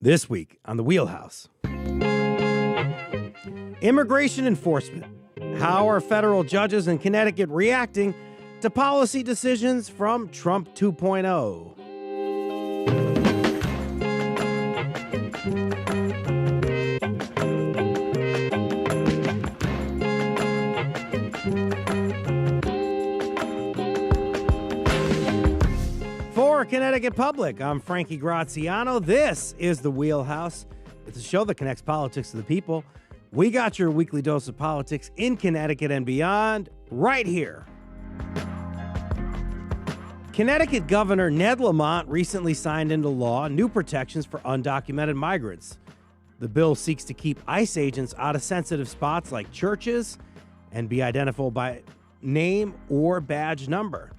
This week on the Wheelhouse. Immigration enforcement. How are federal judges in Connecticut reacting to policy decisions from Trump 2.0? For Connecticut Public, I'm Frankie Graziano. This is the Wheelhouse. It's a show that connects politics to the people. We got your weekly dose of politics in Connecticut and beyond right here. Connecticut Governor Ned Lamont recently signed into law new protections for undocumented migrants. The bill seeks to keep ICE agents out of sensitive spots like churches and be identifiable by name or badge number.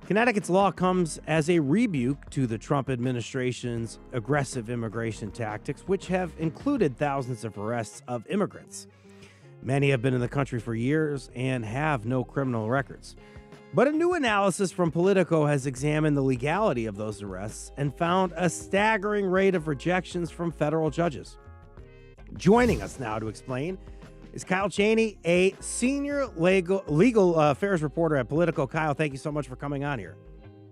Connecticut's law comes as a rebuke to the Trump administration's aggressive immigration tactics, which have included thousands of arrests of immigrants. Many have been in the country for years and have no criminal records. But a new analysis from Politico has examined the legality of those arrests and found a staggering rate of rejections from federal judges. Joining us now to explain is Kyle Cheney, a senior legal affairs reporter at Politico. Kyle, thank you so much for coming on here.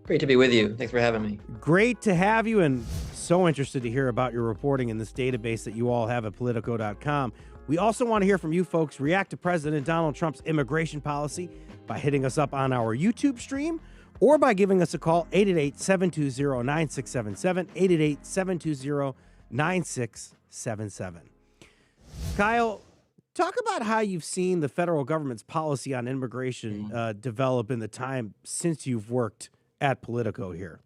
Great to be with you. Thanks for having me. Great to have you, and so interested to hear about your reporting in this database that you all have at Politico.com. We also want to hear from you folks. React to President Donald Trump's immigration policy by hitting us up on our YouTube stream or by giving us a call, 888-720-9677, 888-720-9677. Kyle, talk about how you've seen the federal government's policy on immigration develop in the time since you've worked at Politico here.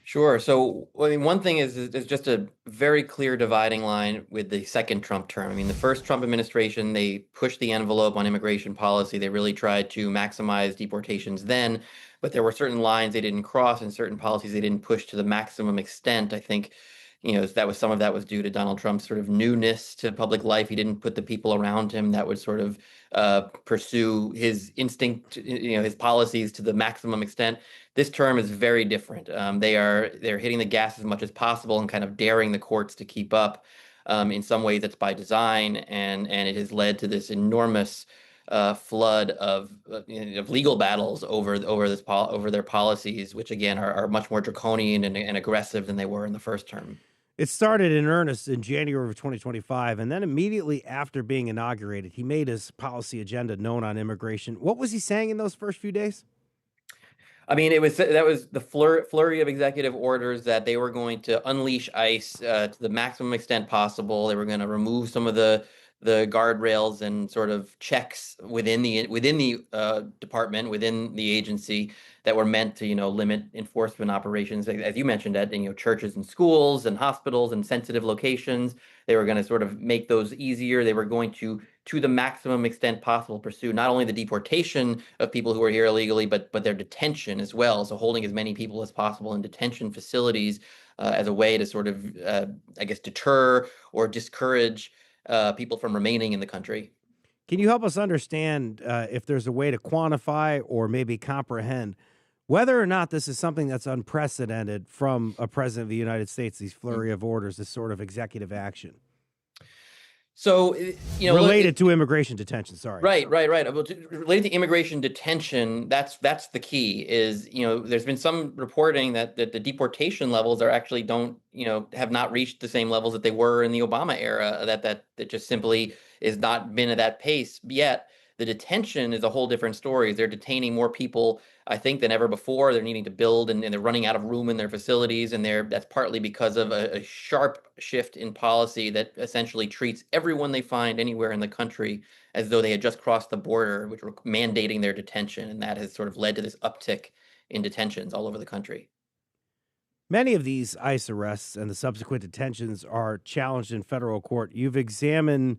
Sure. So, I mean, one thing is just a very clear dividing line with the second Trump term. I mean, the first Trump administration, they pushed the envelope on immigration policy. They really tried to maximize deportations then, but there were certain lines they didn't cross and certain policies they didn't push to the maximum extent. I think some of that was due to Donald Trump's sort of newness to public life. He didn't put the people around him that would sort of pursue his instinct, his policies to the maximum extent. This term is very different. They're hitting the gas as much as possible and kind of daring the courts to keep up. In some ways, that's by design, and it has led to this enormous flood of legal battles over their policies, which again are much more draconian and aggressive than they were in the first term. It started in earnest in January of 2025, and then immediately after being inaugurated, he made his policy agenda known on immigration. What was he saying in those first few days? I mean, that was the flurry of executive orders that they were going to unleash ICE to the maximum extent possible. They were going to remove some of the guardrails and sort of checks within the department, within the agency that were meant to, limit enforcement operations, as you mentioned, at churches and schools and hospitals and sensitive locations. They were going to sort of make those easier. They were going to the maximum extent possible, pursue not only the deportation of people who are here illegally, but their detention as well. So holding as many people as possible in detention facilities as a way to sort of, deter or discourage people from remaining in the country. Can you help us understand if there's a way to quantify or maybe comprehend whether or not this is something that's unprecedented from a president of the United States, these flurry of orders, this sort of executive action? So, related to immigration detention, sorry. Right. Related to immigration detention, that's the key is, there's been some reporting that the deportation levels are actually have not reached the same levels that they were in the Obama era, that just simply is not been at that pace yet. The detention is a whole different story. They're detaining more people, I think, than ever before. They're needing to build, and they're running out of room in their facilities. And that's partly because of a sharp shift in policy that essentially treats everyone they find anywhere in the country as though they had just crossed the border, which were mandating their detention. And that has sort of led to this uptick in detentions all over the country. Many of these ICE arrests and the subsequent detentions are challenged in federal court. You've examined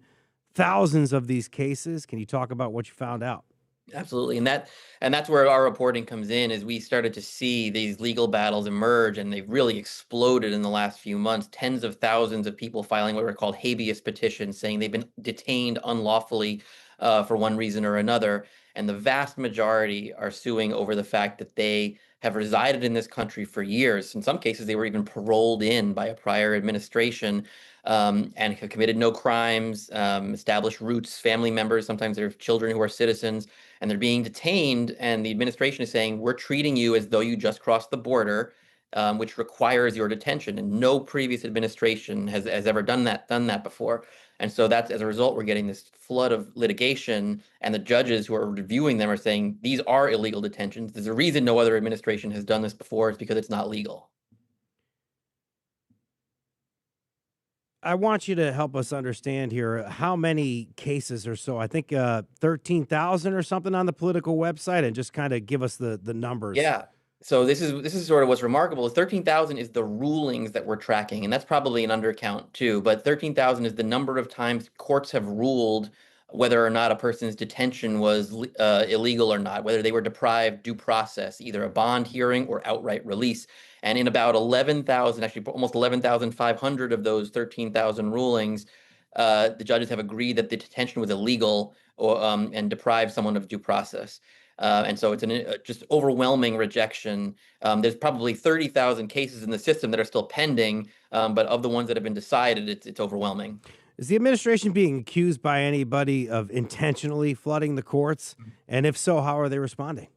thousands of these cases. Can you talk about what you found out? Absolutely. And that's where our reporting comes in, is we started to see these legal battles emerge, and they've really exploded in the last few months. Tens of thousands of people filing what are called habeas petitions, saying they've been detained unlawfully for one reason or another. And the vast majority are suing over the fact that they have resided in this country for years. In some cases, they were even paroled in by a prior administration, and have committed no crimes, established roots, family members. Sometimes there are children who are citizens, and they're being detained. And the administration is saying, we're treating you as though you just crossed the border, which requires your detention. And no previous administration has ever done that before. And so that's, as a result, we're getting this flood of litigation, and the judges who are reviewing them are saying these are illegal detentions. There's a reason no other administration has done this before. It's because it's not legal. I want you to help us understand here how many cases or so. I think 13,000 or something on the Politico website, and just kind of give us the numbers. Yeah. So this is sort of what's remarkable. 13,000 is the rulings that we're tracking, and that's probably an undercount too. But 13,000 is the number of times courts have ruled whether or not a person's detention was illegal or not, whether they were deprived due process, either a bond hearing or outright release. And in about 11,000, actually almost 11,500 of those 13,000 rulings, the judges have agreed that the detention was illegal, or and deprived someone of due process. And so it's just overwhelming rejection. There's probably 30,000 cases in the system that are still pending, but of the ones that have been decided, it's overwhelming. Is the administration being accused by anybody of intentionally flooding the courts? And if so, how are they responding?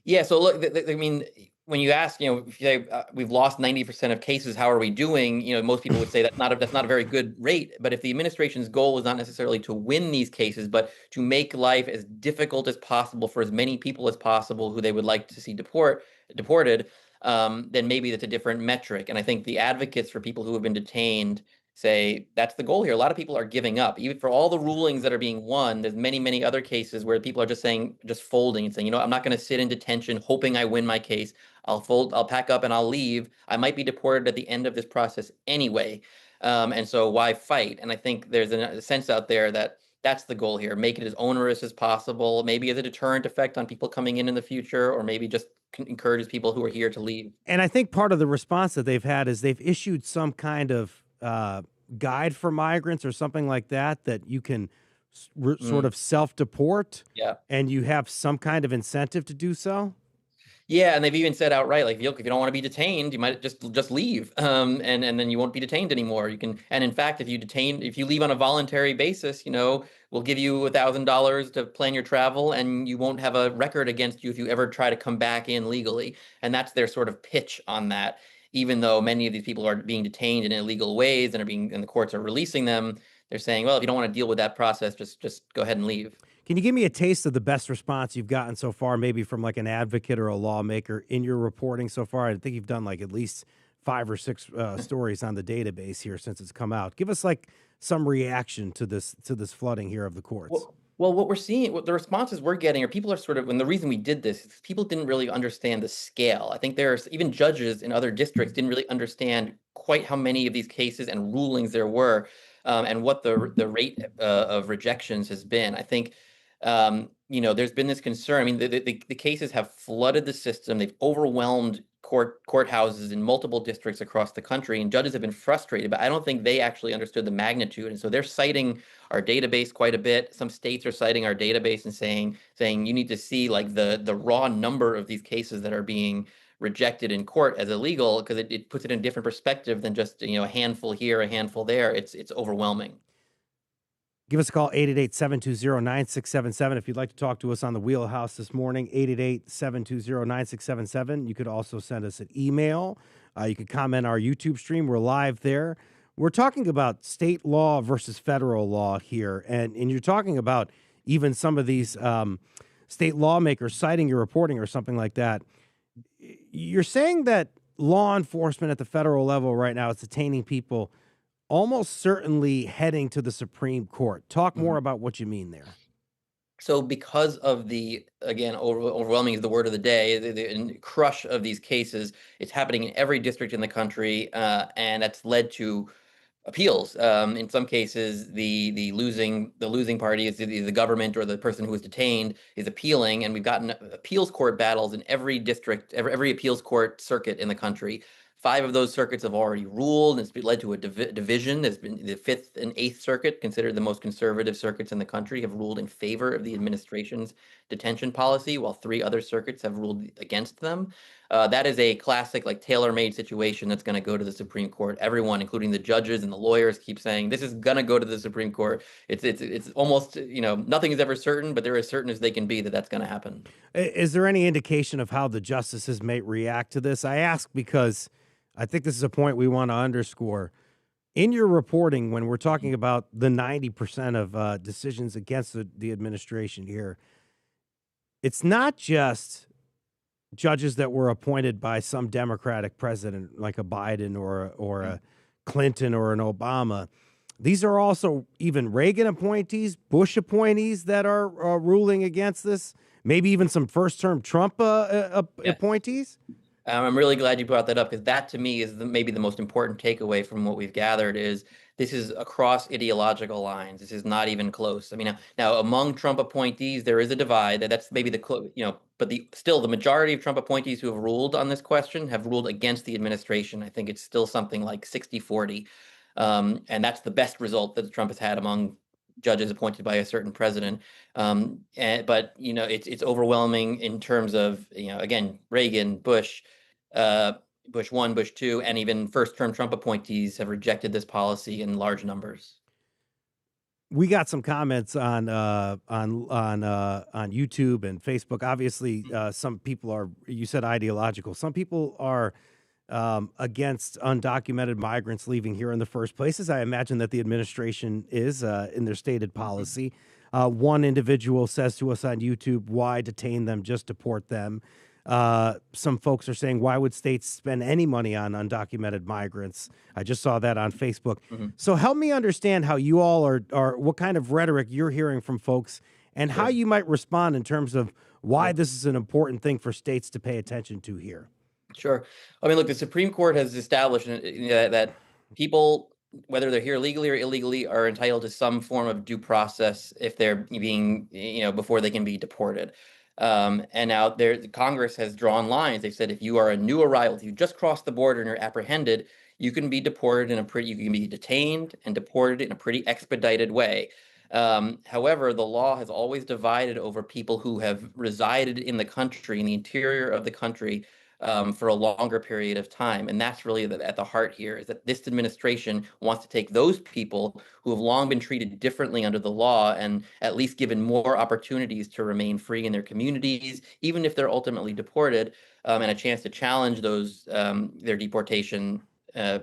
Yeah, so look, I mean, when you ask, if you say we've lost 90% of cases, how are we doing? Most people would say that's not a very good rate. But if the administration's goal is not necessarily to win these cases, but to make life as difficult as possible for as many people as possible who they would like to see deported, then maybe that's a different metric. And I think the advocates for people who have been detained say that's the goal here. A lot of people are giving up. Even for all the rulings that are being won, there's many, many other cases where people are just folding and saying, I'm not going to sit in detention hoping I win my case. I'll pack up and I'll leave. I might be deported at the end of this process anyway. And so why fight? And I think there's a sense out there that that's the goal here. Make it as onerous as possible, maybe as a deterrent effect on people coming in the future, or maybe just encourages people who are here to leave. And I think part of the response that they've had is they've issued some kind of guide for migrants or something like that you can sort of self-deport. Yeah. And you have some kind of incentive to do so. Yeah, and they've even said outright, like, look, if you don't want to be detained, you might just leave, and then you won't be detained anymore. You can, and in fact, if you leave on a voluntary basis, we'll give you $1,000 to plan your travel, and you won't have a record against you if you ever try to come back in legally. And that's their sort of pitch on that. Even though many of these people are being detained in illegal ways and the courts are releasing them, they're saying, well, if you don't want to deal with that process, just go ahead and leave. Can you give me a taste of the best response you've gotten so far, maybe from like an advocate or a lawmaker in your reporting so far? I think you've done like at least 5 or 6 stories on the database here since it's come out. Give us like some reaction to this flooding here of the courts. Well, what we're seeing, what the responses we're getting are people are and the reason we did this is people didn't really understand the scale. I think there's even judges in other districts didn't really understand quite how many of these cases and rulings there were, and what the rate of rejections has been. I think, there's been this concern. I mean, the cases have flooded the system. They've overwhelmed courthouses in multiple districts across the country, and judges have been frustrated, but I don't think they actually understood the magnitude. And so they're citing our database quite a bit. Some states are citing our database and saying you need to see like the raw number of these cases that are being rejected in court as illegal, because it puts it in a different perspective than just a handful here, a handful there. It's overwhelming. Give us a call, 888-720-9677. If you'd like to talk to us on the Wheelhouse this morning, 888-720-9677. You could also send us an email. You could comment on our YouTube stream. We're live there. We're talking about state law versus federal law here. And you're talking about even some of these state lawmakers citing your reporting or something like that. You're saying that law enforcement at the federal level right now is detaining people almost certainly heading to the Supreme Court. Talk more about what you mean there. So because of again, overwhelming is the word of the day, the crush of these cases, it's happening in every district in the country, and that's led to appeals. In some cases, the losing party is the government, or the person who was detained is appealing, and we've gotten appeals court battles in every district, every appeals court circuit in the country. 5 of those circuits have already ruled, and it's led to a division. There's been the 5th and 8th Circuit, considered the most conservative circuits in the country, have ruled in favor of the administration's detention policy, while 3 other circuits have ruled against them. That is a classic, like tailor-made situation that's going to go to the Supreme Court. Everyone, including the judges and the lawyers, keep saying this is going to go to the Supreme Court. It's almost, nothing is ever certain, but they're as certain as they can be that that's going to happen. Is there any indication of how the justices may react to this? I ask because I think this is a point we want to underscore. In your reporting, when we're talking about the 90% of decisions against the administration here, it's not just judges that were appointed by some Democratic president like a Biden or a Clinton or an Obama. These are also even Reagan appointees, Bush appointees that are ruling against this, maybe even some first-term Trump appointees. I'm really glad you brought that up, because that to me is maybe the most important takeaway from what we've gathered is this is across ideological lines. This is not even close. I mean, now among Trump appointees, there is a divide. That's maybe but still the majority of Trump appointees who have ruled on this question have ruled against the administration. I think it's still something like 60-40. And that's the best result that Trump has had among judges appointed by a certain president. But it's overwhelming in terms of, again, Reagan, Bush, Bush 1, Bush 2, and even first-term Trump appointees have rejected this policy in large numbers. We got some comments on YouTube and Facebook. Obviously, some people are, you said, ideological. Some people are against undocumented migrants leaving here in the first place, as I imagine that the administration is in their stated policy. One individual says to us on YouTube, "Why detain them? Just deport them." Some folks are saying, why would states spend any money on undocumented migrants? I just saw that on Facebook. So help me understand how you all are what kind of rhetoric you're hearing from folks and how you might respond in terms of why this is an important thing for states to pay attention to here. Sure. I mean, look, the Supreme Court has established that people, whether they're here legally or illegally, are entitled to some form of due process if they're being, before they can be deported. And now Congress has drawn lines. They've said if you are a new arrival, if you just crossed the border and you're apprehended, you can be deported you can be detained and deported in a pretty expedited way. However, the law has always divided over people who have resided in the country, in the interior of the country, for a longer period of time. And that's really at the heart here, is that this administration wants to take those people who have long been treated differently under the law and at least given more opportunities to remain free in their communities, even if they're ultimately deported, and a chance to challenge their deportation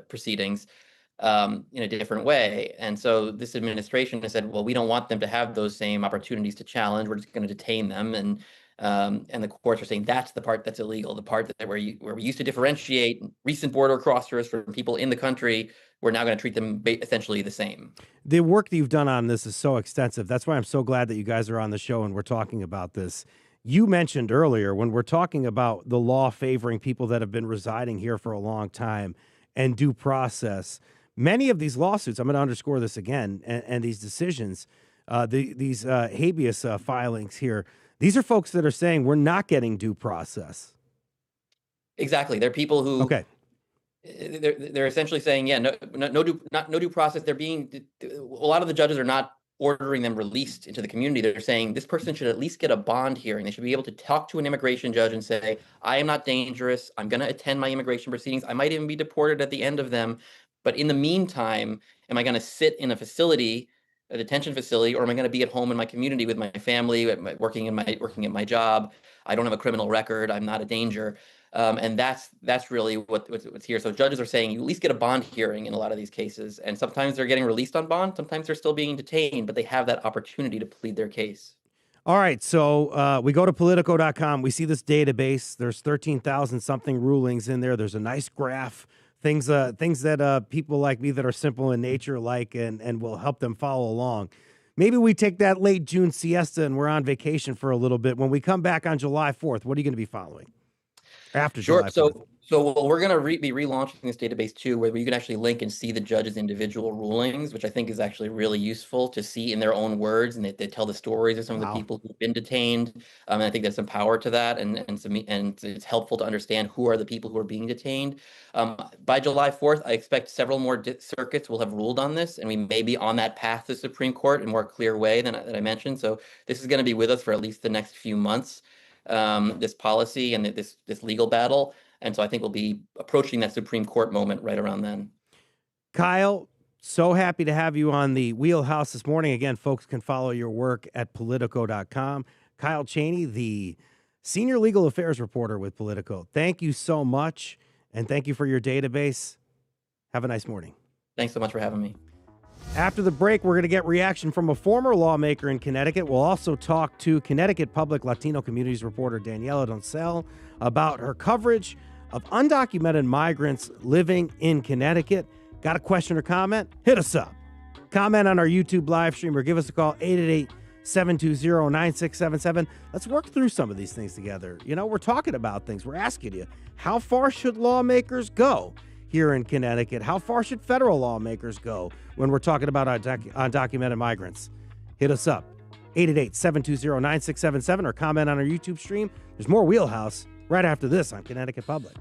proceedings in a different way. And so this administration has said, well, we don't want them to have those same opportunities to challenge. We're just going to detain them. And the courts are saying that's the part that's illegal, the part that where we used to differentiate recent border crossers from people in the country. We're now going to treat them essentially the same. The work that you've done on this is so extensive. That's why I'm so glad that you guys are on the show and we're talking about this. You mentioned earlier, when we're talking about the law favoring people that have been residing here for a long time and due process, many of these lawsuits, I'm going to underscore this again, and these decisions, these habeas filings here, these are folks that are saying we're not getting due process. Exactly. They're people who, they're essentially saying, no due process. A lot of the judges are not ordering them released into the community. They're saying this person should at least get a bond hearing. They should be able to talk to an immigration judge and say, I am not dangerous. I'm going to attend my immigration proceedings. I might even be deported at the end of them. But in the meantime, am I going to sit in a detention facility, or am I going to be at home in my community with my family, working at my job? I don't have a criminal record. I'm not a danger. And that's really what's here. So judges are saying you at least get a bond hearing in a lot of these cases. And sometimes they're getting released on bond. Sometimes they're still being detained, but they have that opportunity to plead their case. All right. So we go to Politico.com. We see this database. There's 13,000 something rulings in there. There's a nice graph. Things that people like me that are simple in nature like and will help them follow along. Maybe we take that late June siesta and we're on vacation for a little bit. When we come back on July 4th, what are you going to be following? After July 4th. So we're going to be relaunching this database too, where you can actually link and see the judges' individual rulings, which I think is actually really useful to see in their own words, and they tell the stories of some of the people who've been detained. And I think there's some power to that, and it's helpful to understand who are the people who are being detained. By July 4th, I expect several more circuits will have ruled on this, and we may be on that path to the Supreme Court in a more clear way than I mentioned. So this is going to be with us for at least the next few months. this policy and this legal battle. And so I think we'll be approaching that Supreme Court moment right around then. Kyle, so happy to have you on the Wheelhouse this morning. Again, folks can follow your work at Politico.com. Kyle Cheney, the senior legal affairs reporter with Politico. Thank you so much, and thank you for your database. Have a nice morning. Thanks so much for having me. After the break, we're going to get reaction from a former lawmaker in Connecticut. We'll also talk to Connecticut Public Latino Communities reporter Daniela Doncel about her coverage of undocumented migrants living in Connecticut. Got a question or comment? Hit us up. Comment on our YouTube live stream or give us a call, 888-720-9677. Let's work through some of these things together. You know, we're talking about things. We're asking you, how far should lawmakers go here in Connecticut? How far should federal lawmakers go when we're talking about undocumented migrants? Hit us up, 888-720-9677, or comment on our YouTube stream. There's more Wheelhouse right after this on Connecticut Public.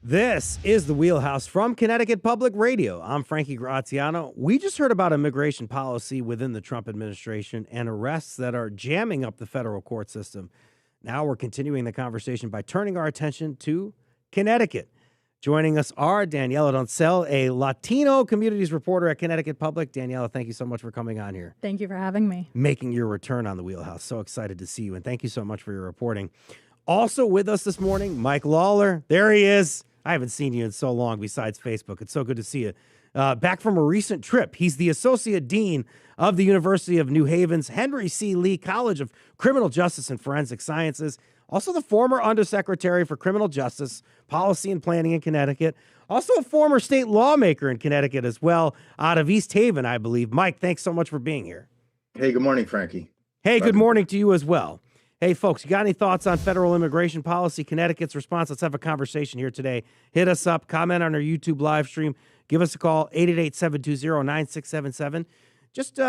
This is the Wheelhouse from Connecticut Public Radio. I'm Frankie Graziano. We just heard about immigration policy within the Trump administration and arrests that are jamming up the federal court system. Now we're continuing the conversation by turning our attention to Connecticut. Joining us are Daniela Doncel, a Latino communities reporter at Connecticut Public. Daniela, thank you so much for coming on here. Thank you for having me. Making your return on the Wheelhouse. So excited to see you, and thank you so much for your reporting. Also with us this morning, Mike Lawlor. There he is. I haven't seen you in so long besides Facebook. It's so good to see you. Back from a recent trip. He's the Associate Dean of the University of New Haven's Henry C. Lee College of Criminal Justice and Forensic Sciences. Also the former Undersecretary for Criminal Justice, Policy and Planning in Connecticut. Also a former state lawmaker in Connecticut as well, out of East Haven, I believe. Mike, thanks so much for being here. Hey, good morning, Frankie. Hey, good morning to you as well. Hey, folks, you got any thoughts on federal immigration policy, Connecticut's response? Let's have a conversation here today. Hit us up, comment on our YouTube live stream. Give us a call, 888-720-9677. Just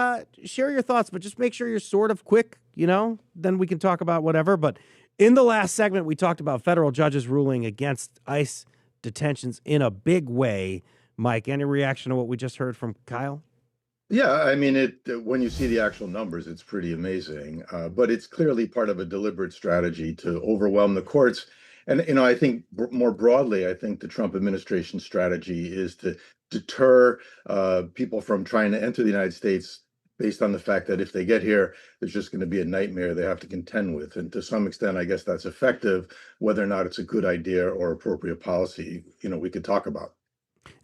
share your thoughts, but just make sure you're sort of quick, you know, then we can talk about whatever. But in the last segment, we talked about federal judges ruling against ICE detentions in a big way. Mike, any reaction to what we just heard from Kyle? Yeah, I mean, when you see the actual numbers, it's pretty amazing. But it's clearly part of a deliberate strategy to overwhelm the courts. And, you know, I think more broadly, I think the Trump administration strategy is to deter people from trying to enter the United States based on the fact that if they get here, there's just going to be a nightmare they have to contend with. And to some extent, I guess that's effective. Whether or not it's a good idea or appropriate policy, you know, we could talk about.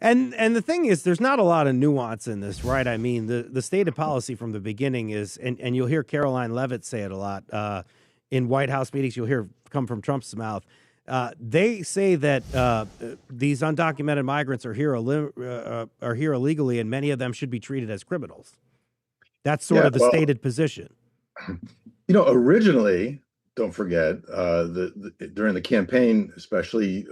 And the thing is, there's not a lot of nuance in this, right? I mean, the stated policy from the beginning is, and you'll hear Caroline Leavitt say it a lot in White House meetings, you'll hear come from Trump's mouth. They say that these undocumented migrants are here illegally, and many of them should be treated as criminals. That's sort of the stated position. You know, originally, don't forget, during the campaign, especially,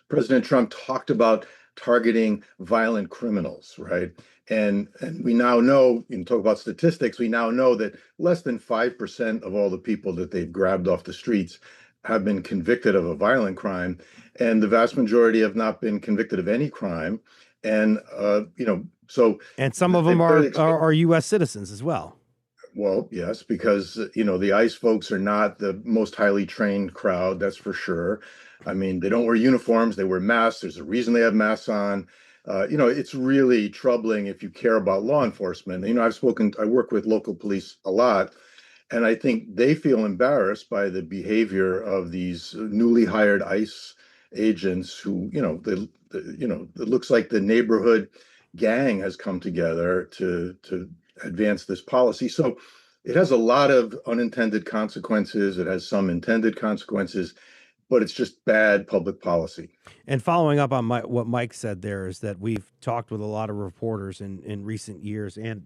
President Trump talked about targeting violent criminals, right? And we now know, you talk about statistics, we now know that less than 5% of all the people that they've grabbed off the streets have been convicted of a violent crime, and the vast majority have not been convicted of any crime. And so And some of them are U.S. citizens as well. Well, yes, because the ICE folks are not the most highly trained crowd, that's for sure. I mean, they don't wear uniforms, they wear masks. There's a reason they have masks on. It's really troubling if you care about law enforcement. I work with local police a lot, and I think they feel embarrassed by the behavior of these newly hired ICE agents who, it looks like the neighborhood gang has come together to advance this policy. So it has a lot of unintended consequences. It has some intended consequences, but it's just bad public policy. And following up on what Mike said there is that we've talked with a lot of reporters in recent years and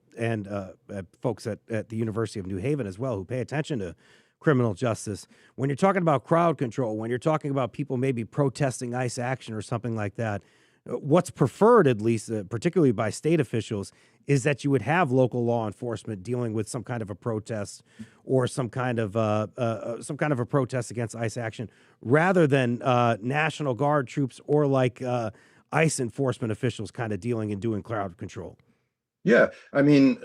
folks at the University of New Haven as well who pay attention to criminal justice. When you're talking about crowd control, when you're talking about people maybe protesting ICE action or something like that, what's preferred, at least, particularly by state officials, is that you would have local law enforcement dealing with some kind of a protest or some kind of a protest against ICE action, rather than National Guard troops or like ICE enforcement officials kind of dealing and doing crowd control. Yeah, I mean,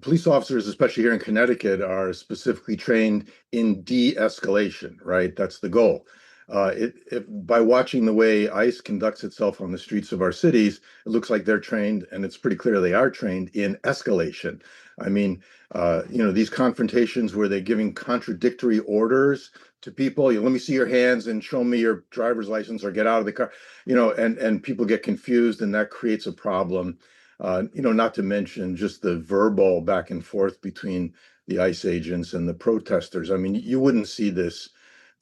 police officers, especially here in Connecticut, are specifically trained in de-escalation, right? That's the goal. By watching the way ICE conducts itself on the streets of our cities, it looks like they're trained, and it's pretty clear they are trained in escalation. I mean, these confrontations where they're giving contradictory orders to people. Let me see your hands and show me your driver's license or get out of the car. And people get confused, and that creates a problem. Not to mention just the verbal back and forth between the ICE agents and the protesters. I mean, you wouldn't see this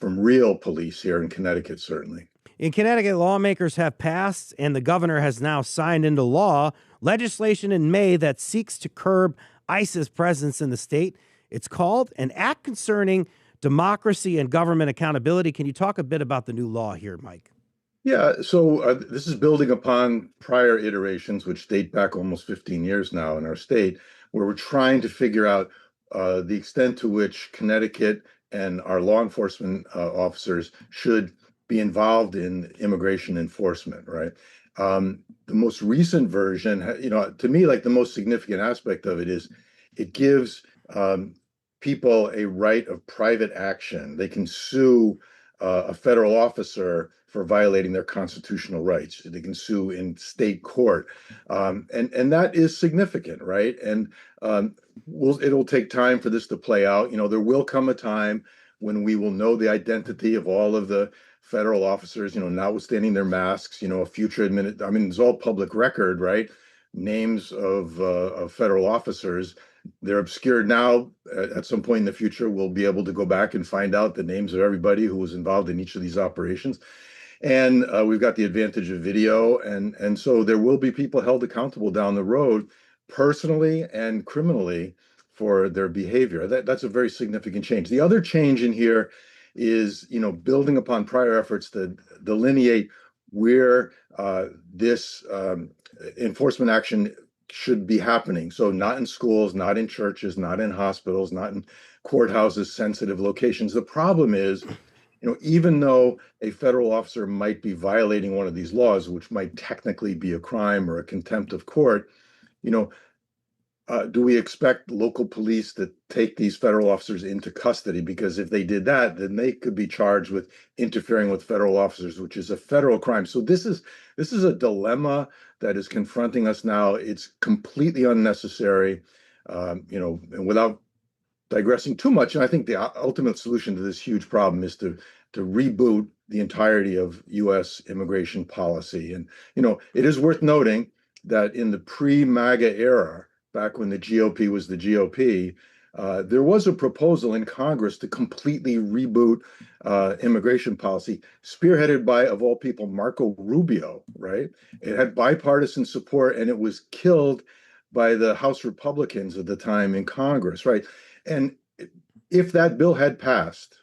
from real police here in Connecticut, certainly. In Connecticut, lawmakers have passed, and the governor has now signed into law, legislation in May that seeks to curb ICE's presence in the state. It's called an Act Concerning Democracy and Government Accountability. Can you talk a bit about the new law here, Mike? Yeah, so this is building upon prior iterations, which date back almost 15 years now in our state, where we're trying to figure out the extent to which Connecticut and our law enforcement officers should be involved in immigration enforcement, right? The most recent version, to me, like the most significant aspect of it is it gives people a right of private action. They can sue a federal officer for violating their constitutional rights. They can sue in state court. And that is significant, right? And it'll take time for this to play out. There will come a time when we will know the identity of all of the federal officers, notwithstanding their masks, a future it's all public record, right? Names of federal officers. They're obscured now. At some point in the future, we'll be able to go back and find out the names of everybody who was involved in each of these operations. And we've got the advantage of video. And so there will be people held accountable down the road, personally and criminally, for their behavior. That's a very significant change. The other change in here is, building upon prior efforts to delineate where this enforcement action should be happening. So not in schools, not in churches, not in hospitals, not in courthouses, sensitive locations. The problem is, even though a federal officer might be violating one of these laws, which might technically be a crime or a contempt of court, do we expect local police to take these federal officers into custody? Because if they did that, then they could be charged with interfering with federal officers, which is a federal crime. So this is a dilemma that is confronting us now. It's completely unnecessary, and without digressing too much, and I think the ultimate solution to this huge problem is to reboot the entirety of U.S. immigration policy. And, it is worth noting that in the pre-MAGA era, back when the GOP was the GOP, there was a proposal in Congress to completely reboot immigration policy, spearheaded by, of all people, Marco Rubio, right? It had bipartisan support, and it was killed by the House Republicans at the time in Congress, right? And if that bill had passed,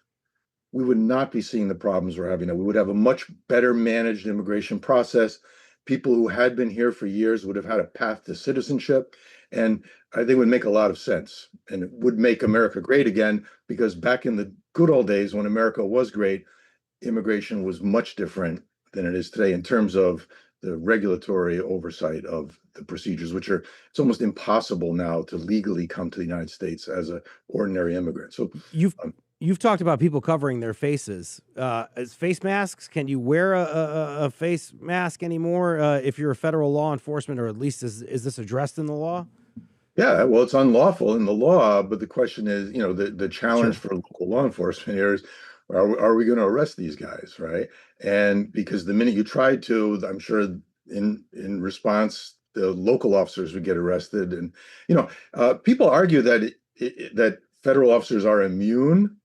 we would not be seeing the problems we're having now. We would have a much better managed immigration process. People who had been here for years would have had a path to citizenship. And I think it would make a lot of sense. And it would make America great again, because back in the good old days when America was great, immigration was much different than it is today in terms of the regulatory oversight of the procedures, which are, it's almost impossible now to legally come to the United States as an ordinary immigrant. So You've talked about people covering their faces. As face masks, can you wear a face mask anymore if you're a federal law enforcement, or at least is this addressed in the law? yeah, well, it's unlawful in the law, but the question is, the challenge Sure. for local law enforcement here is, are we going to arrest these guys, right? And because the minute you try to, I'm sure in response, the local officers would get arrested. And people argue that that federal officers are immune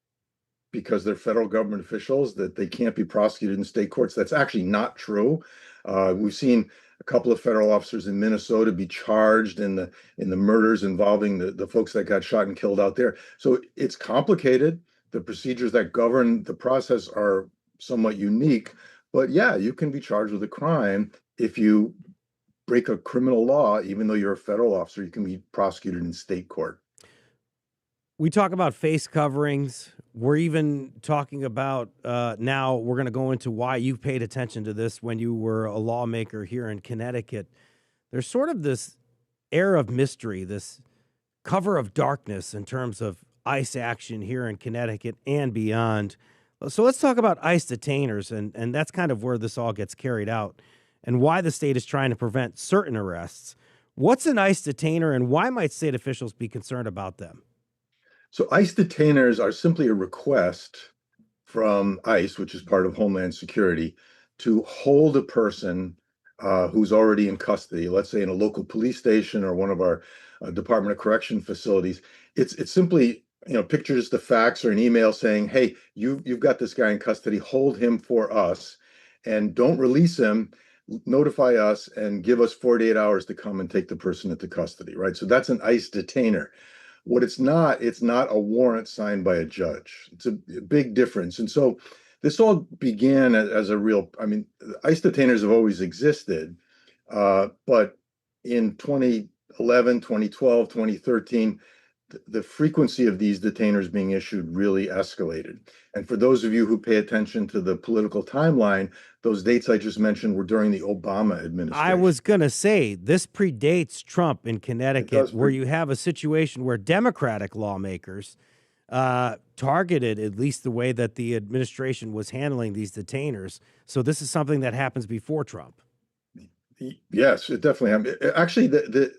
because they're federal government officials, that they can't be prosecuted in state courts. That's actually not true. We've seen a couple of federal officers in Minnesota be charged in the murders involving the folks that got shot and killed out there. So it's complicated. The procedures that govern the process are somewhat unique, but yeah, you can be charged with a crime if you break a criminal law. Even though you're a federal officer, you can be prosecuted in state court. We talk about face coverings. We're even talking about now we're going to go into why you paid attention to this when you were a lawmaker here in Connecticut. There's sort of this air of mystery, this cover of darkness in terms of ICE action here in Connecticut and beyond. So let's talk about ICE detainers, and that's kind of where this all gets carried out and why the state is trying to prevent certain arrests. What's an ICE detainer, and why might state officials be concerned about them? So ICE detainers are simply a request from ICE, which is part of Homeland Security, to hold a person who's already in custody, let's say in a local police station or one of our Department of Correction facilities. It's simply, picture just a fax or an email saying, hey, you've got this guy in custody, hold him for us and don't release him. Notify us and give us 48 hours to come and take the person into custody, right? So that's an ICE detainer. What it's not a warrant signed by a judge. It's a big difference. And so this all began as a real, ICE detainers have always existed, but in 2011, 2012, 2013, the frequency of these detainers being issued really escalated. And for those of you who pay attention to the political timeline, those dates I just mentioned were during the Obama administration. I was going to say, this predates Trump in Connecticut, where you have a situation where Democratic lawmakers targeted at least the way that the administration was handling these detainers. So this is something that happens before Trump. Yes, it definitely happened. Actually,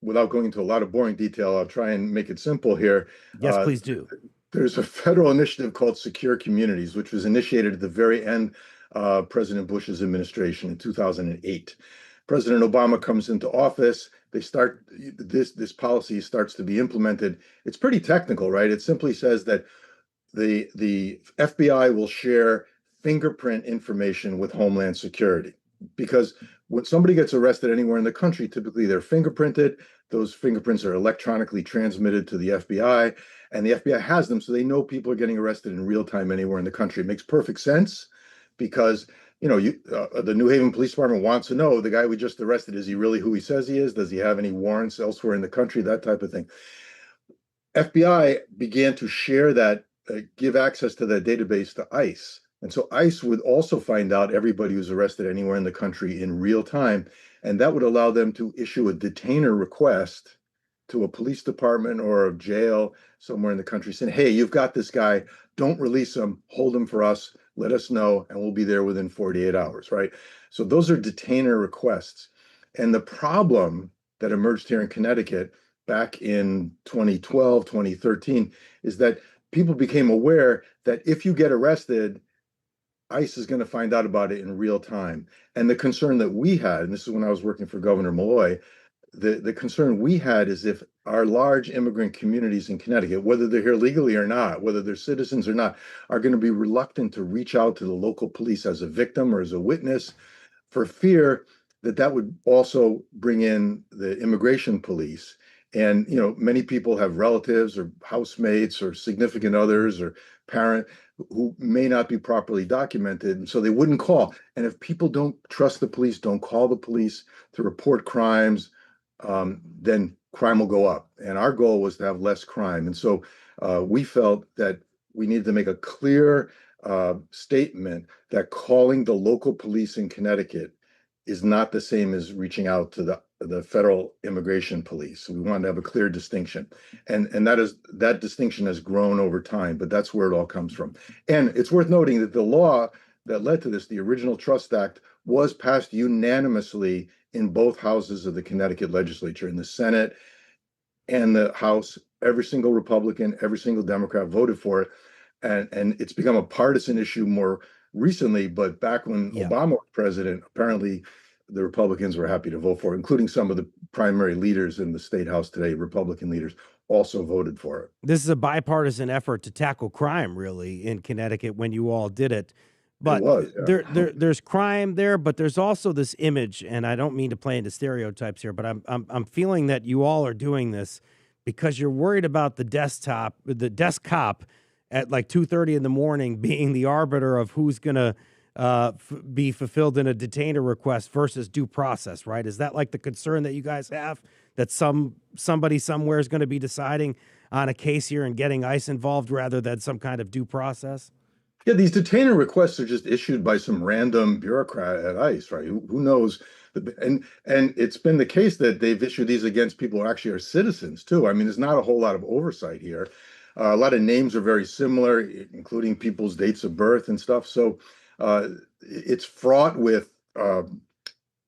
without going into a lot of boring detail, I'll try and make it simple here. Yes, please do. There's a federal initiative called Secure Communities, which was initiated at the very end of President Bush's administration in 2008. President Obama comes into office. They start this policy starts to be implemented. It's pretty technical, right? It simply says that the FBI will share fingerprint information with Homeland Security, because when somebody gets arrested anywhere in the country, typically they're fingerprinted. Those fingerprints are electronically transmitted to the FBI, and the FBI has them, so they know people are getting arrested in real time anywhere in the country. It makes perfect sense because the New Haven Police Department wants to know, the guy we just arrested, is he really who he says he is? Does he have any warrants elsewhere in the country? That type of thing. FBI began to share that, give access to that database to ICE. And so ICE would also find out everybody who's arrested anywhere in the country in real time. And that would allow them to issue a detainer request to a police department or a jail somewhere in the country saying, hey, you've got this guy, don't release him, hold him for us, let us know, and we'll be there within 48 hours, right? So those are detainer requests. And the problem that emerged here in Connecticut back in 2012, 2013, is that people became aware that if you get arrested, ICE is going to find out about it in real time. And the concern that we had, and this is when I was working for Governor Malloy, the concern we had is if our large immigrant communities in Connecticut, whether they're here legally or not, whether they're citizens or not, are going to be reluctant to reach out to the local police as a victim or as a witness, for fear that that would also bring in the immigration police And, many people have relatives or housemates or significant others or parent who may not be properly documented. And so they wouldn't call. And if people don't trust the police, don't call the police to report crimes, then crime will go up. And our goal was to have less crime. And so we felt that we needed to make a clear statement that calling the local police in Connecticut is not the same as reaching out to the federal immigration police. We wanted to have a clear distinction. And that distinction has grown over time, but that's where it all comes from. And it's worth noting that the law that led to this, the original Trust Act, was passed unanimously in both houses of the Connecticut legislature, in the Senate and the House. Every single Republican, every single Democrat voted for it. And it's become a partisan issue more recently, but back when Obama was president, apparently the Republicans were happy to vote for it, including some of the primary leaders in the state house today, Republican leaders, also voted for it. This is a bipartisan effort to tackle crime, really, in Connecticut when you all did it. But there's crime there, but there's also this image, and I don't mean to play into stereotypes here, but I'm feeling that you all are doing this because you're worried about the desk cop at like 2:30 in the morning being the arbiter of who's going to be fulfilled in a detainer request versus due process, right? Is that like the concern that you guys have, that somebody somewhere is going to be deciding on a case here and getting ICE involved rather than some kind of due process? Yeah, these detainer requests are just issued by some random bureaucrat at ICE, right? Who knows? And it's been the case that they've issued these against people who actually are citizens too. I mean, there's not a whole lot of oversight here. A lot of names are very similar, including people's dates of birth and stuff. So it's fraught with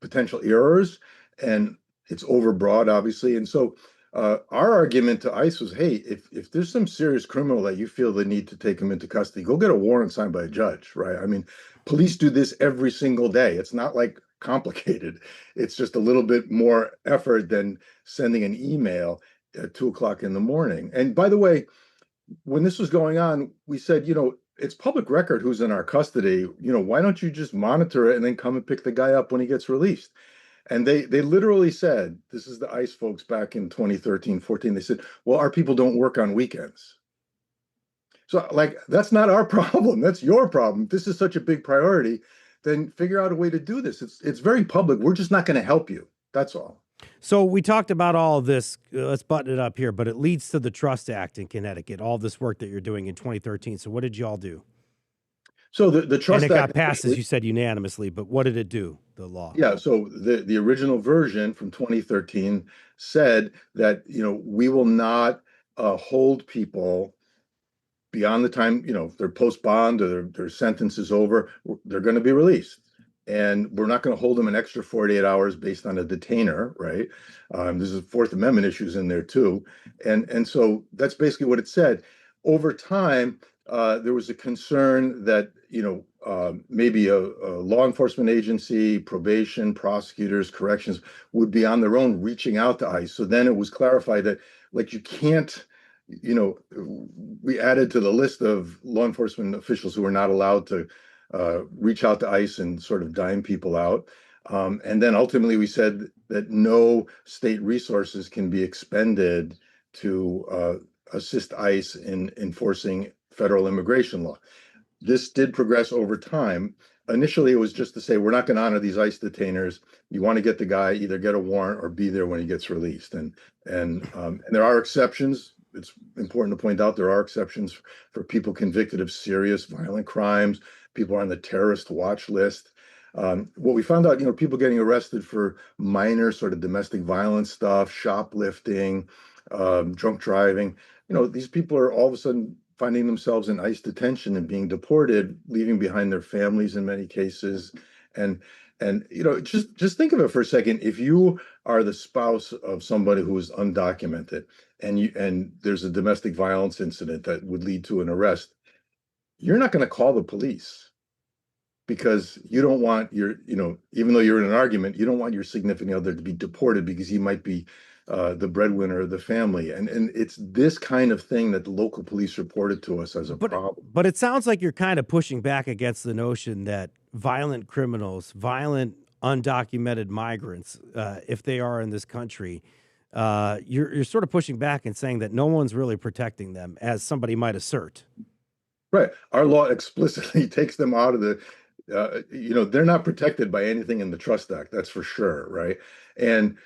potential errors, and it's overbroad, obviously. And so our argument to ICE was, hey, if there's some serious criminal that you feel the need to take him into custody, go get a warrant signed by a judge, right? I mean, police do this every single day. It's not like complicated. It's just a little bit more effort than sending an email at 2:00 in the morning. And by the way, when this was going on, we said, it's public record who's in our custody. Why don't you just monitor it and then come and pick the guy up when he gets released? And they literally said, this is the ICE folks back in 2013, 14, they said, well, our people don't work on weekends. So that's not our problem. That's your problem. If this is such a big priority, then figure out a way to do this. It's very public. We're just not going to help you. That's all. So we talked about all of this. Let's button it up here, but it leads to the Trust Act in Connecticut, all this work that you're doing in 2013. So what did y'all do? So the Trust Act, and it got passed, as you said, unanimously, but what did it do, the law? Yeah, so the original version from 2013 said that, we will not hold people beyond the time, if they're post bond or their sentence is over, they're going to be released. And we're not going to hold them an extra 48 hours based on a detainer, right? There's a Fourth Amendment issues in there too. And so that's basically what it said. Over time, there was a concern that, maybe a law enforcement agency, probation, prosecutors, corrections would be on their own reaching out to ICE. So then it was clarified that you can't, we added to the list of law enforcement officials who are not allowed to reach out to ICE and sort of dime people out. And then ultimately we said that no state resources can be expended to assist ICE in enforcing federal immigration law. This did progress over time. Initially, it was just to say, we're not going to honor these ICE detainers. You want to get the guy, either get a warrant or be there when he gets released. And there are exceptions. It's important to point out there are exceptions for people convicted of serious violent crimes. People are on the terrorist watch list. What we found out, people getting arrested for minor sort of domestic violence stuff, shoplifting, drunk driving. These people are all of a sudden finding themselves in ICE detention and being deported, leaving behind their families in many cases. And just think of it for a second. If you are the spouse of somebody who is undocumented and there's a domestic violence incident that would lead to an arrest, you're not going to call the police because you don't want your, even though you're in an argument, you don't want your significant other to be deported because he might be the breadwinner of the family. And it's this kind of thing that the local police reported to us as a problem. But it sounds like you're kind of pushing back against the notion that violent criminals, violent undocumented migrants, if they are in this country, you're sort of pushing back and saying that no one's really protecting them, as somebody might assert. Right. Our law explicitly takes them out of the, they're not protected by anything in the Trust Act. That's for sure. Right. And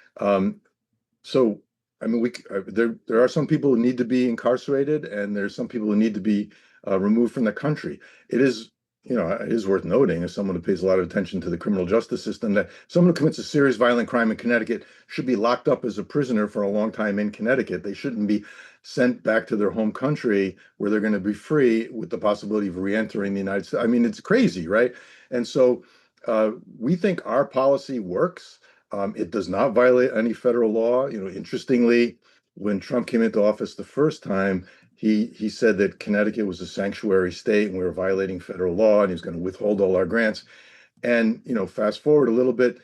so, I mean, there are some people who need to be incarcerated, and there's some people who need to be removed from the country. It is, it is worth noting, as someone who pays a lot of attention to the criminal justice system, that someone who commits a serious violent crime in Connecticut should be locked up as a prisoner for a long time in Connecticut. They shouldn't be sent back to their home country where they're going to be free with the possibility of re-entering the United States. I mean, it's crazy, right? And so we think our policy works. It does not violate any federal law. Interestingly, when Trump came into office the first time, he said that Connecticut was a sanctuary state and we were violating federal law, and he was going to withhold all our grants. And, fast forward a little bit,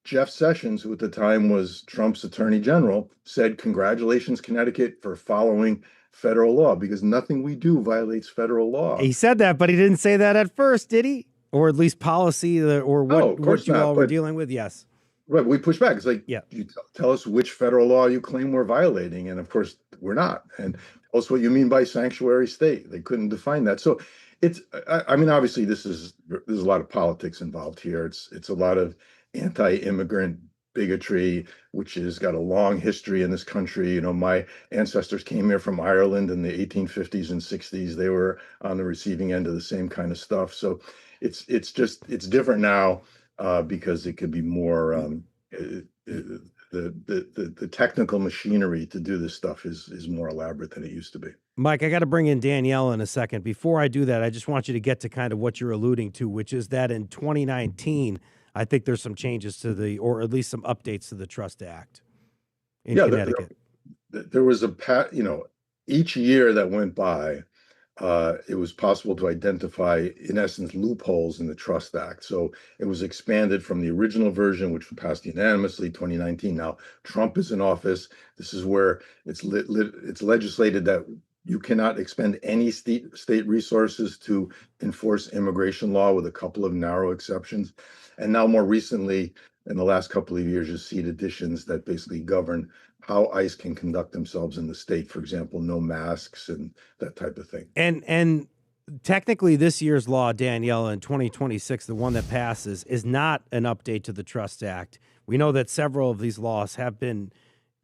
Jeff Sessions, who at the time was Trump's attorney general, said, "Congratulations, Connecticut, for following federal law, because nothing we do violates federal law." He said that, but he didn't say that at first, did he? Or at least policy, or what you all were dealing with? Yes. Right, we push back. It's like, yeah, you tell us which federal law you claim we're violating, and of course we're not. And tell us what you mean by sanctuary state. They couldn't define that. So it's, I mean, obviously there's a lot of politics involved here. It's a lot of anti-immigrant bigotry, which has got a long history in this country. My ancestors came here from Ireland in the 1850s and 60s. They were on the receiving end of the same kind of stuff. So it's different now. Because it could be more the technical machinery to do this stuff is more elaborate than it used to be. Mike, I got to bring in Danielle in a second. Before I do that, I just want you to get to kind of what you're alluding to, which is that in 2019, I think there's some changes to or at least some updates to the Trust Act in Connecticut. There was each year that went by, it was possible to identify, in essence, loopholes in the Trust Act. So it was expanded from the original version, which was passed unanimously, 2019. Now Trump is in office. This is where it's legislated that you cannot expend any state resources to enforce immigration law, with a couple of narrow exceptions. And now, more recently, in the last couple of years, you see additions that basically govern how ICE can conduct themselves in the state. For example, no masks and that type of thing. And technically, this year's law, Danielle, in 2026, the one that passes, is not an update to the Trust Act. We know that several of these laws have been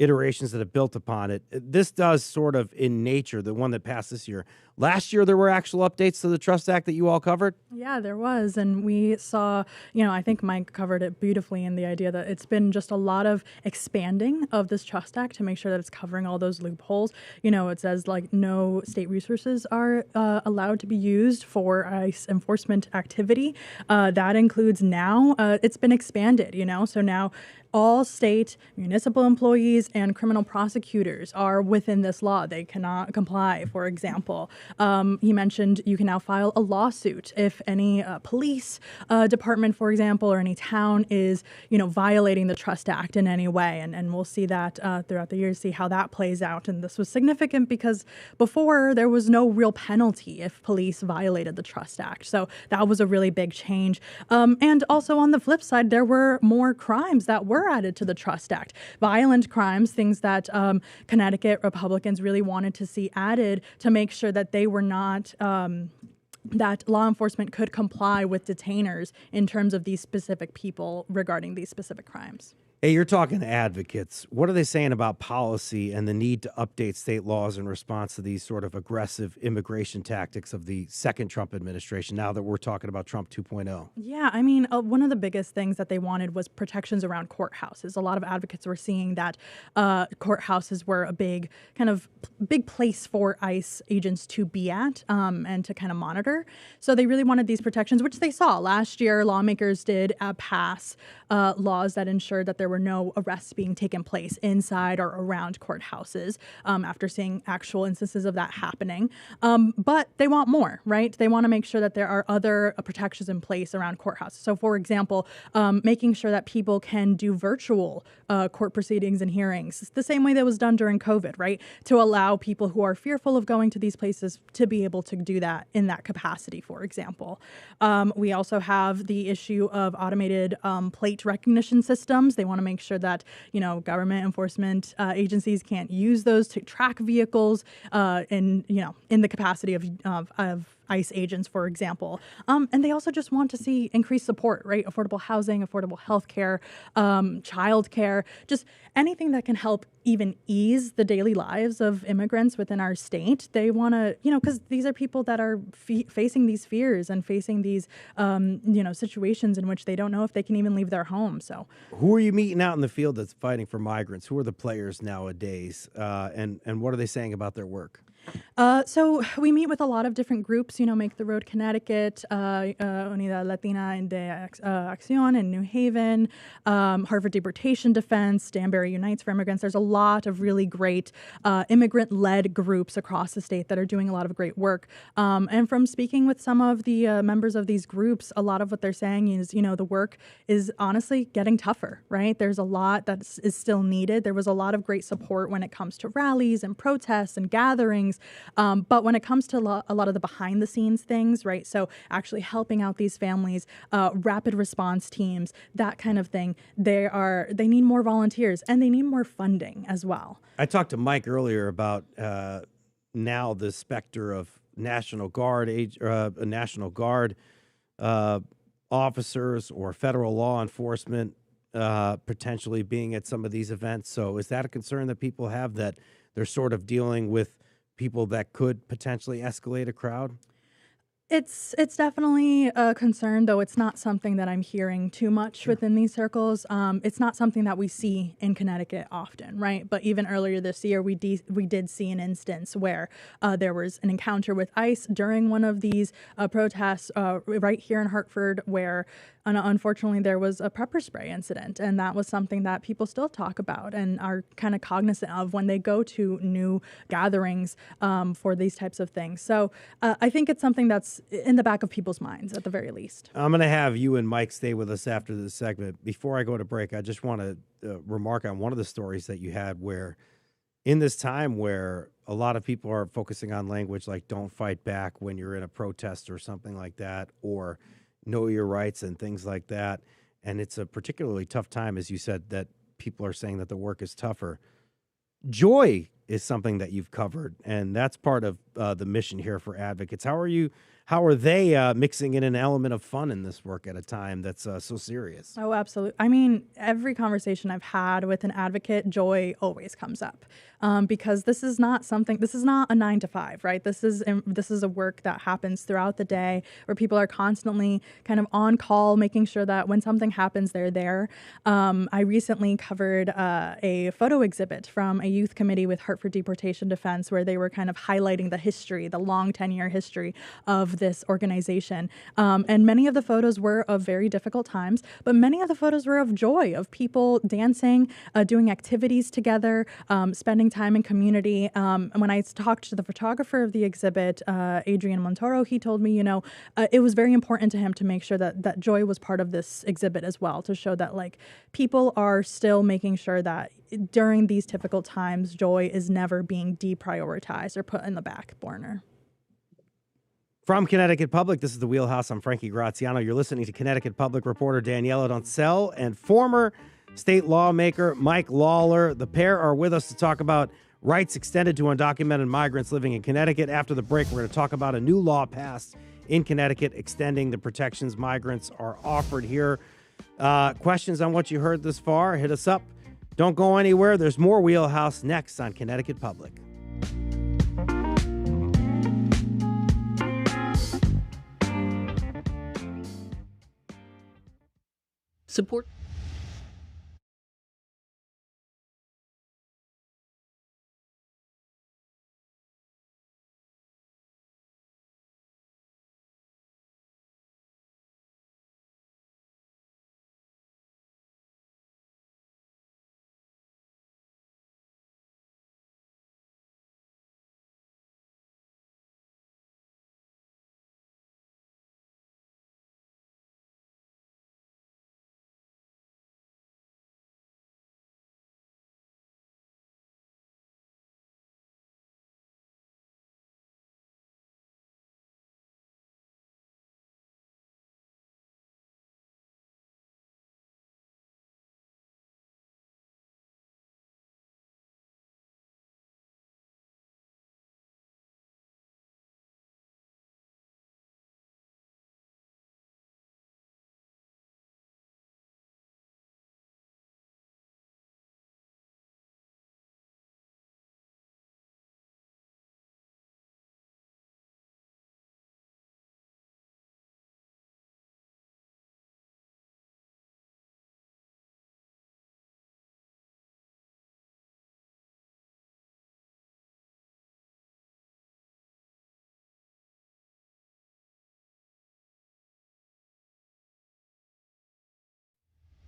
iterations that have built upon it. This does sort of, in nature, the one that passed this year. Last year, there were actual updates to the Trust Act that you all covered? Yeah, there was. And we saw, I think Mike covered it beautifully in the idea that it's been just a lot of expanding of this Trust Act to make sure that it's covering all those loopholes. It says no state resources are allowed to be used for ICE enforcement activity. That includes now, it's been expanded, so now all state municipal employees and criminal prosecutors are within this law. They cannot comply, for example. He mentioned you can now file a lawsuit if any police department, for example, or any town is, violating the Trust Act in any way. And we'll see that throughout the years, see how that plays out. And this was significant because before there was no real penalty if police violated the Trust Act. So that was a really big change. And also on the flip side, there were more crimes that were added to the Trust Act. Violent crimes, things that Connecticut Republicans really wanted to see added to make sure that they were not, that law enforcement could comply with detainers in terms of these specific people regarding these specific crimes. Hey, you're talking to advocates. What are they saying about policy and the need to update state laws in response to these sort of aggressive immigration tactics of the second Trump administration, now that we're talking about Trump 2.0? Yeah, I mean, one of the biggest things that they wanted was protections around courthouses. A lot of advocates were seeing that courthouses were a big place for ICE agents to be at and to kind of monitor. So they really wanted these protections, which they saw. Last year, lawmakers did pass laws that ensured that there were no arrests being taken place inside or around courthouses after seeing actual instances of that happening. But they want more, right? They want to make sure that there are other protections in place around courthouses. So, for example, making sure that people can do virtual court proceedings and hearings, the same way that was done during COVID, right? To allow people who are fearful of going to these places to be able to do that in that capacity, for example. We also have the issue of automated plate recognition systems. They want want to make sure that, government enforcement agencies can't use those to track vehicles in the capacity of ICE agents, for example. And they also just want to see increased support, right? Affordable housing, affordable health care, child care, just anything that can help even ease the daily lives of immigrants within our state. They want to, because these are people that are facing these fears and facing these, situations in which they don't know if they can even leave their home. So who are you meeting out in the field that's fighting for migrants? Who are the players nowadays? And what are they saying about their work? So we meet with a lot of different groups, Make the Road Connecticut, Unidad Latina de Acción in New Haven, Harvard Deportation Defense, Danbury Unites for Immigrants. There's a lot of really great immigrant-led groups across the state that are doing a lot of great work. And from speaking with some of the members of these groups, a lot of what they're saying is, the work is honestly getting tougher, right? There's a lot that is still needed. There was a lot of great support when it comes to rallies and protests and gatherings. But when it comes to a lot of the behind the scenes things, right? So actually helping out these families, rapid response teams, that kind of thing, they need more volunteers and they need more funding as well. I talked to Mike earlier about now the specter of National Guard officers or federal law enforcement potentially being at some of these events. So is that a concern that people have, that they're sort of dealing with people that could potentially escalate a crowd? It's definitely a concern, though it's not something that I'm hearing too much within these circles. It's not something that we see in Connecticut often, right? But even earlier this year, we did see an instance where there was an encounter with ICE during one of these protests right here in Hartford, where unfortunately there was a pepper spray incident, and that was something that people still talk about and are kind of cognizant of when they go to new gatherings for these types of things. So I think it's something that's in the back of people's minds at the very least. I'm going to have you and Mike stay with us after this segment. Before I go to break, I just want to remark on one of the stories that you had where in this time where a lot of people are focusing on language like don't fight back when you're in a protest or something like that, or know your rights and things like that. And it's a particularly tough time, as you said, that people are saying that the work is tougher. Joy is something that you've covered, and that's part of the mission here for advocates. How are they mixing in an element of fun in this work at a time that's so serious? Oh, absolutely. I mean, every conversation I've had with an advocate, joy always comes up because this is not a 9-to-5, right? This is a work that happens throughout the day where people are constantly kind of on call, making sure that when something happens, they're there. I recently covered a photo exhibit from a youth committee with Hartford Deportation Defense where they were kind of highlighting the long 10-year history of this organization. And many of the photos were of very difficult times, but many of the photos were of joy, of people dancing, doing activities together, spending time in community. When I talked to the photographer of the exhibit, Adrian Montoro, he told me, it was very important to him to make sure that joy was part of this exhibit as well, to show that people are still making sure that during these difficult times, joy is never being deprioritized or put in the back burner. From Connecticut Public, this is the Wheelhouse. I'm Frankie Graziano. You're listening to Connecticut Public reporter Daniela Doncel and former state lawmaker Mike Lawlor. The pair are with us to talk about rights extended to undocumented migrants living in Connecticut. After the break, we're going to talk about a new law passed in Connecticut extending the protections migrants are offered here. Questions on what you heard this far, hit us up. Don't go anywhere. There's more Wheelhouse next on Connecticut Public. Support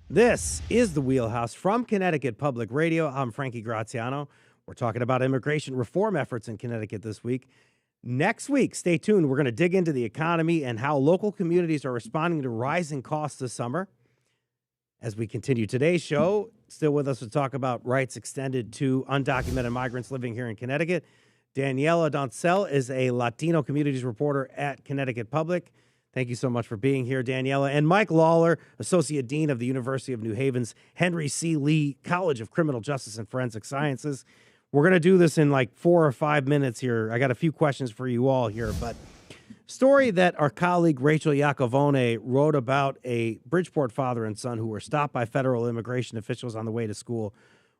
This is the Wheelhouse from Connecticut Public Radio. I'm Frankie Graziano. We're talking about immigration reform efforts in Connecticut this week. Next week, stay tuned. We're going to dig into the economy and how local communities are responding to rising costs this summer. As we continue today's show, still with us to talk about rights extended to undocumented migrants living here in Connecticut. Daniela Doncel is a Latino communities reporter at Connecticut Public. Thank you so much for being here, Daniela. And Mike Lawlor, Associate Dean of the University of New Haven's Henry C. Lee College of Criminal Justice and Forensic Sciences. We're going to do this in like 4 or 5 minutes here. I got a few questions for you all here, but story that our colleague Rachel Iacovone wrote about a Bridgeport father and son who were stopped by federal immigration officials on the way to school.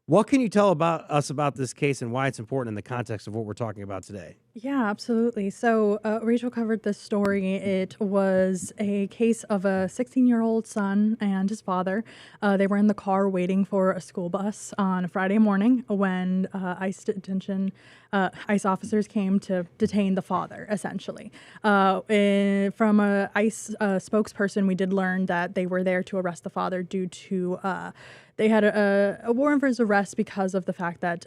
What can you tell us about this case and why it's important in the context of what we're talking about today? Yeah, absolutely. So Rachel covered this story. It was a case of a 16-year-old son and his father. They were in the car waiting for a school bus on a Friday morning when ICE officers came to detain the father, essentially. From a ICE spokesperson, we did learn that they were there to arrest the father due to they had a warrant for his arrest because of the fact that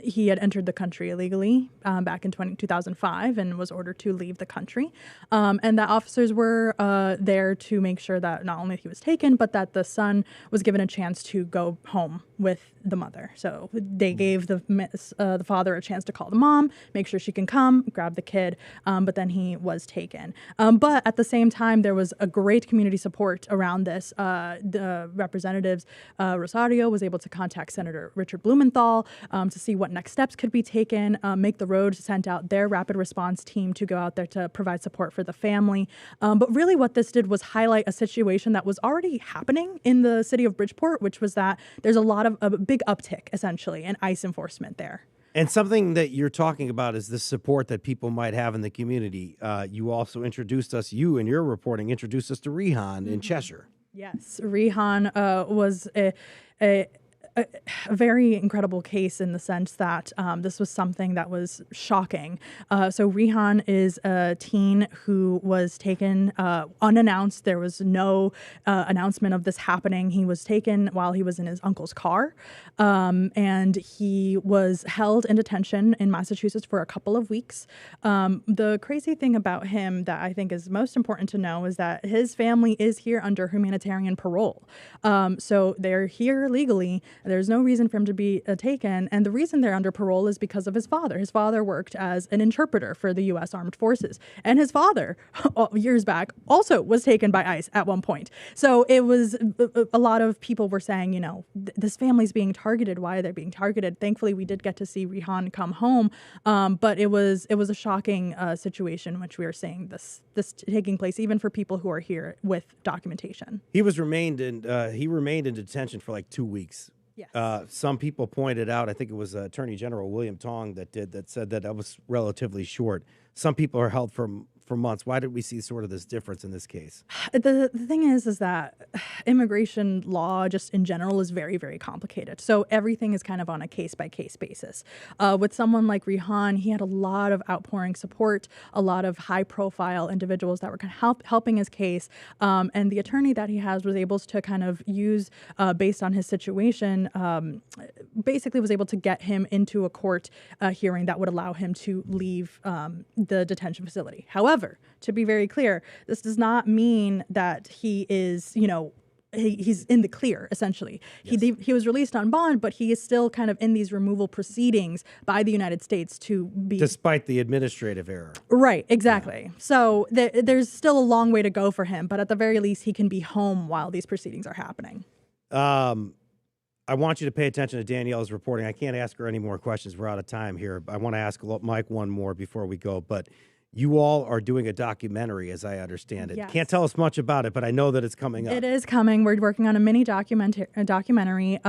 he had entered the country illegally back in 2005 and was ordered to leave the country. And that officers were there to make sure that not only he was taken, but that the son was given a chance to go home with the mother. So they gave the father a chance to call the mom, make sure she can come, grab the kid, but then he was taken. But at the same time, there was a great community support around this. The representatives, Rosario was able to contact Senator Richard Blumenthal to see what next steps could be taken, make the road, sent out their rapid response team to go out there to provide support for the family. But really what this did was highlight a situation that was already happening in the city of Bridgeport, which was that there's a lot of a big uptick, essentially, in ICE enforcement there. And something that you're talking about is the support that people might have in the community. You also introduced us, you in your reporting, introduced us to Rehan in Cheshire. Yes, Rehan was a very incredible case in the sense that this was something that was shocking. So Rehan is a teen who was taken unannounced. There was no announcement of this happening. He was taken while he was in his uncle's car, and he was held in detention in Massachusetts for a couple of weeks. The crazy thing about him that I think is most important to know is that his family is here under humanitarian parole. So they're here legally. There's no reason for him to be taken. And the reason they're under parole is because of his father. His father worked as an interpreter for the U.S. Armed Forces. And his father, years back, also was taken by ICE at one point. So it was a lot of people were saying, you know, this family's being targeted. Why are they being targeted? Thankfully, we did get to see Rehan come home. But it was a shocking situation in which we are seeing this taking place, even for people who are here with documentation. He remained in detention for like 2 weeks. Yes. Some people pointed out, I think it was Attorney General William Tong that said that was relatively short. Some people are held for months. Why did we see sort of this difference in this case? The thing is that immigration law just in general is very, very complicated. So everything is kind of on a case-by-case basis. With someone like Rehan, he had a lot of outpouring support, a lot of high-profile individuals that were kind of helping his case. And the attorney that he has was able to kind of use, based on his situation, basically was able to get him into a court hearing that would allow him to leave the detention facility. However, to be very clear, this does not mean that he is, he's in the clear, essentially. Yes. He was released on bond, but he is still kind of in these removal proceedings by the United States to be... Despite the administrative error. Right, exactly. Yeah. So there's still a long way to go for him, but at the very least, he can be home while these proceedings are happening. I want you to pay attention to Danielle's reporting. I can't ask her any more questions. We're out of time here. I want to ask Mike one more before we go, but... You all are doing a documentary, as I understand it. Yes. Can't tell us much about it, but I know that it's coming up. It is coming. We're working on a mini documentary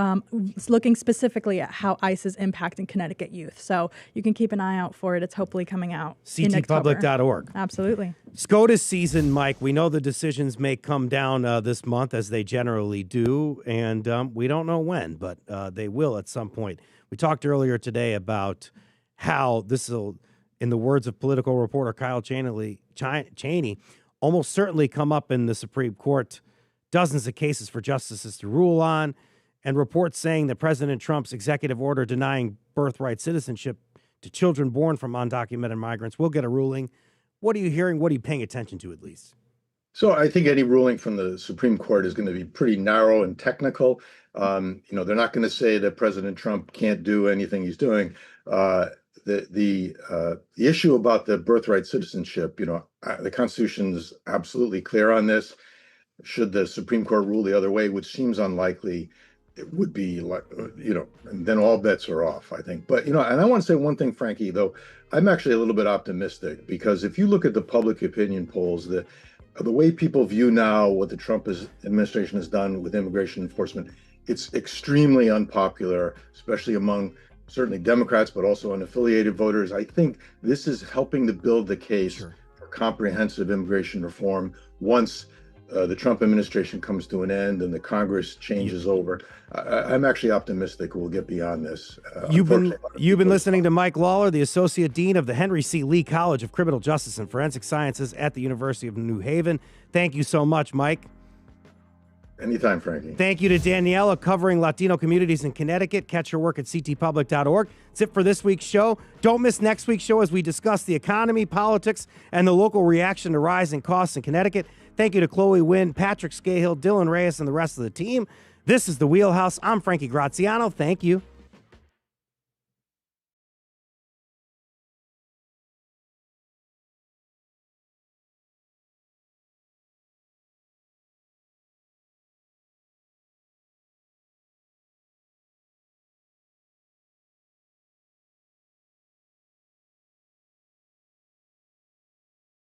looking specifically at how ICE is impacting Connecticut youth. So you can keep an eye out for it. It's hopefully coming out in October. ctpublic.org. Absolutely. SCOTUS season, Mike. We know the decisions may come down this month, as they generally do, and we don't know when, but they will at some point. We talked earlier today about how this will... in the words of Politico reporter Kyle Cheney, almost certainly come up in the Supreme Court dozens of cases for justices to rule on, and reports saying that President Trump's executive order denying birthright citizenship to children born from undocumented migrants will get a ruling. What are you hearing? What are you paying attention to, at least? So I think any ruling from the Supreme Court is going to be pretty narrow and technical. They're not going to say that President Trump can't do anything he's doing. The issue about the birthright citizenship, the Constitution is absolutely clear on this. Should the Supreme Court rule the other way, which seems unlikely, it would be like, and then all bets are off, I think. But, and I want to say one thing, Frankie, though, I'm actually a little bit optimistic, because if you look at the public opinion polls, the way people view now what the Trump administration has done with immigration enforcement, it's extremely unpopular, especially among certainly Democrats, but also unaffiliated voters. I think this is helping to build the case for comprehensive immigration reform once the Trump administration comes to an end and the Congress changes over. I'm actually optimistic we'll get beyond this. You've been listening to Mike Lawlor, the Associate Dean of the Henry C. Lee College of Criminal Justice and Forensic Sciences at the University of New Haven. Thank you so much, Mike. Anytime, Frankie. Thank you to Daniela, covering Latino communities in Connecticut. Catch her work at ctpublic.org. That's it for this week's show. Don't miss next week's show as we discuss the economy, politics, and the local reaction to rising costs in Connecticut. Thank you to Chloe Wynn, Patrick Scahill, Dylan Reyes, and the rest of the team. This is the Wheelhouse. I'm Frankie Graziano. Thank you.